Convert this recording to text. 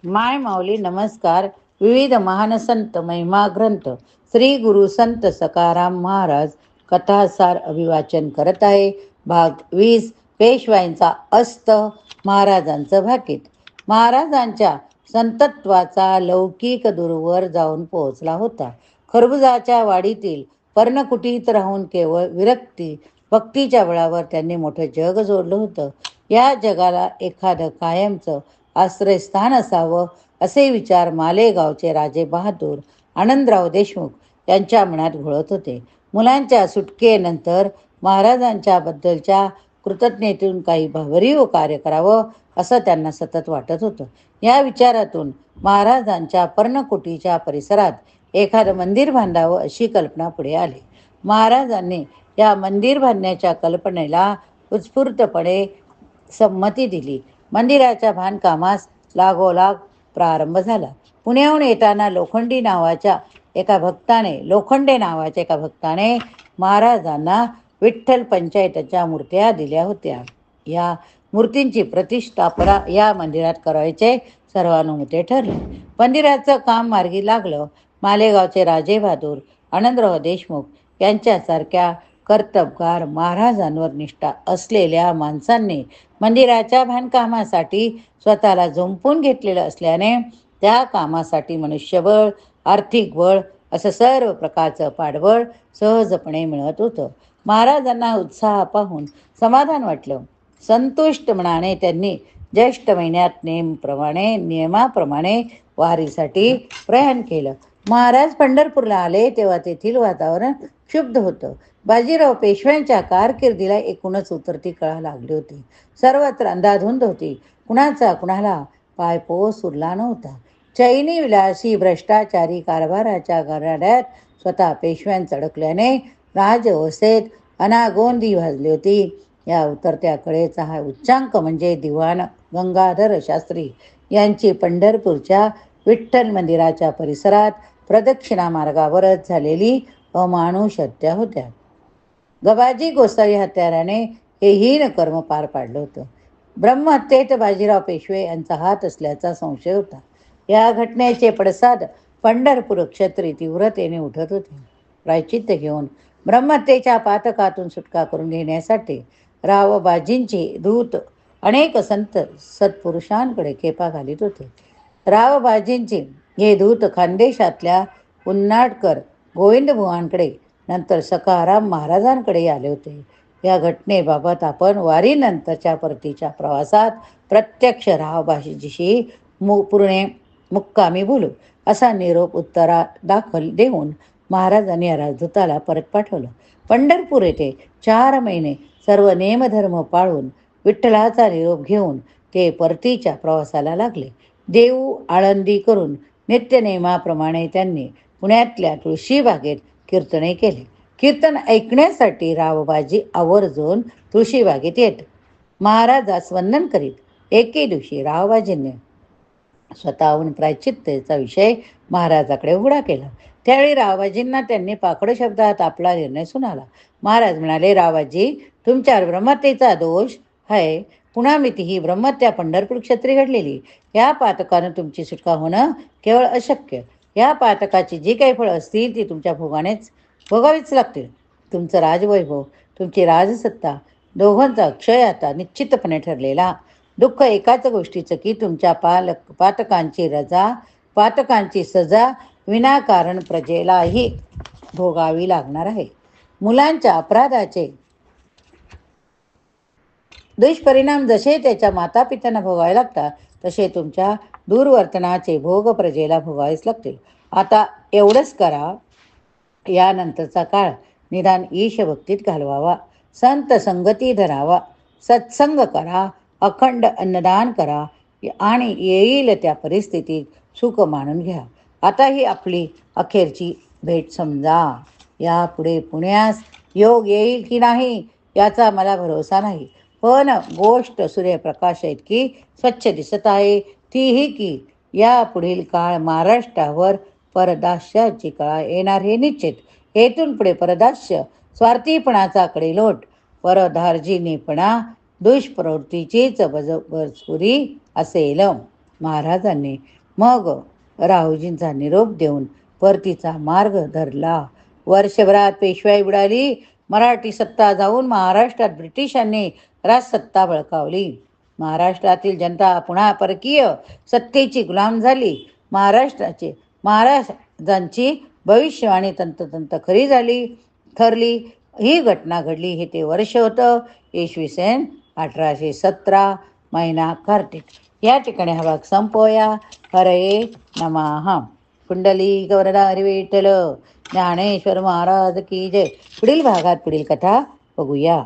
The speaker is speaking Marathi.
माय माऊली नमस्कार. विविध महान संत महिमा ग्रंथ श्री गुरु संत सकाराम महाराज कथासार अभिवाचन करत आहे. भाग 20. पेशवाईंचा अस्त. महाराजांचं भाकीत. महाराजांच्या संतत्वाचा लौकिक दूरवर जाऊन पोहोचला होता. खरबुजाच्या वाडीतील पर्णकुटीत राहून केवळ विरक्ती भक्तीच्या बळावर त्यांनी मोठं जग जोडलं होतं. या जगाला एखादं कायमचं आश्रयस्थान असावं असे विचार मालेगावचे राजे बहादूर आनंदराव देशमुख यांच्या मनात घोळत होते. मुलांच्या सुटकेनंतर महाराजांच्या बद्दलच्या कृतज्ञतेतून काही भरीव कार्य करावं असं त्यांना सतत वाटत होतं. या विचारातून महाराजांच्या पर्णकुटीच्या परिसरात एखादं मंदिर बांधावं अशी कल्पना पुढे आली. महाराजांनी या मंदिर बांधण्याच्या कल्पनेला उत्स्फूर्तपणे संमती दिली. मंदिराच्या बांधकामास लागोलाग प्रारंभ झाला. पुण्याहून येताना लोखंडे नावाच्या एका भक्ताने महाराजांना विठ्ठल पंचायतच्या मूर्त्या दिल्या होत्या. या मूर्तींची प्रतिष्ठापना या मंदिरात करायचे सर्वानुमते ठरले. मंदिराचं काम मार्गी लागलं. मालेगावचे राजे बहादूर आनंदराव देशमुख यांच्यासारख्या कर्तबगार महाराजांवर निष्ठा असलेल्या माणसांनी मंदिराच्या बांधकामासाठी स्वतःला झोंपून घेतलेलं असल्याने त्या कामासाठी मनुष्यबळ, आर्थिक बळ असं सर्व प्रकारचं पाठबळ सहजपणे मिळत होतं. महाराजांना उत्साह पाहून समाधान वाटलं. संतुष्ट मनाने त्यांनी ज्येष्ठ महिन्यात नियमाप्रमाणे वारीसाठी प्रयाण केलं. महाराज पंढरपूरला आले तेव्हा तेथील वातावरण क्षुब्ध होतं. बाजीराव पेशव्यांच्या कारकिर्दीला एकूणच उतरती कळा लागली होती. सर्वत्र अंधाधुंद होती. कुणाचा कुणाला पायपोस उरला नव्हता. चैनी विलासी भ्रष्टाचारी कारभाराच्या गाड्यात स्वतः पेशव्यांत अडकल्याने राजवसेत अनागोंदी भाजली होती. या उतरत्या कळेचा हा उच्चांक म्हणजे दिवाण गंगाधर शास्त्री यांची पंढरपूरच्या विठ्ठल मंदिराच्या परिसरात प्रदक्षिणा मार्गावरच झालेली अमानुष हत्या होत्या. गबाजी गोसावी हत्याराने हे हीन कर्म पार पाडलं होतं. ब्रह्महत्येत बाजीराव पेशवे यांचा हात असल्याचा संशय होता. या घटनेचे पडसाद पंढरपूर क्षत्री तीव्रतेने उठत होते. प्रायचित्त घेऊन ब्रह्महत्येच्या पातकातून सुटका करून घेण्यासाठी रावबाजींचे दूत अनेक संत सत्पुरुषांकडे खेपा घालीत होते. रावबाजींचे हे दूत खानदेशातल्या उन्नाडकर गोविंदबुवांकडे नंतर सकाराम महाराजांकडे आले होते. या घटनेबाबत आपण वारीनंतरच्या परतीच्या प्रवासात प्रत्यक्ष रावबाजीशी पुणे मुक्कामी बोलू असा निरोप उत्तरा दाखल देऊन महाराजांनी या राजदूताला परत पाठवलं. पंढरपूर येथे 4 महिने सर्व नेमधर्म पाळून विठ्ठलाचा निरोप घेऊन ते परतीच्या प्रवासाला लागले. देऊ आळंदी करून नित्यनेमाप्रमाणे त्यांनी पुण्यातल्या तुळशीबागेत कीर्तने केले. कीर्तन ऐकण्यासाठी रावबाजी आवर्जून तुळशीबागेत येत. महाराजास वंदन करीत. एके दिवशी रावबाजींनी स्वतःहून प्रायचित्तेचा विषय महाराजाकडे उघडा केला. त्यावेळी रावबाजींना त्यांनी पाकड शब्दात आपला निर्णय सुनावला. महाराज म्हणाले, रावबाजी, तुमच्यावर ब्रह्महत्येचा दोष आहे. पुन्हा ही ब्रह्महत्या पंढरपूर क्षत्री घडलेली. या पातकानं तुमची सुटका होणं केवळ अशक्य. या पातकाची जी काही फळं असतील ती तुमच्या भोगावीच लागतील. तुमचं राजवैभव, तुमची राजसत्ता दोघांचा क्षय आता निश्चितपणे ठरलेला. दुःख एकाच गोष्टीचं की तुमच्या पातकांची सजा विनाकारण प्रजेलाही भोगावी लागणार आहे. मुलांच्या अपराधाचे दुष्परिणाम जसे त्याच्या मातापित्यांना भोगावे लागतात तसे तुमच्या दुर्वर्तनाचे भोग प्रजेला भोगावेच लागतील. आता एवढंच करा. यानंतरचा काळ निदान ईशभक्तीत घालवावा. संत संगती धरावा. सत्संग करा. अखंड अन्नदान करा आणि येईल त्या परिस्थितीत सुख मानून घ्या. आता ही आपली अखेरची भेट समजा. यापुढे पुण्यास योग येईल की नाही याचा मला भरोसा नाही. पण गोष्ट सूर्यप्रकाश इतकी स्वच्छ दिसत आहे तीही की या पुढील काळ महाराष्ट्रावर परदास्याची काळ येणार हे निश्चित. येथून पुढे परदास्य स्वार्थीपणाचा कडेलोट, परधार्जिनीपणा, दुष्प्रवृत्तीचीच बळजबरी असेल. महाराजांनी मग राहुजींचा निरोप देऊन परतीचा मार्ग धरला. वर्षभरात पेशवाई बुडाली. मराठी सत्ता जाऊन महाराष्ट्रात ब्रिटिशांनी राजसत्ता बळकावली. महाराष्ट्रातील जनता पुन्हा परकीय सत्तेची गुलाम झाली. महाराजांची भविष्यवाणी तंतोतंत खरी झाली ठरली. ही घटना घडली. हे ते वर्ष होतं 1817 महिना कार्तिक. या ठिकाणी हा भाग संपवूया. हरये नमः. कुंडली गौरदा हरी विठ्ठल. ज्ञानेश्वर महाराज की जय. पुढील भागात पुढील कथा बघूया.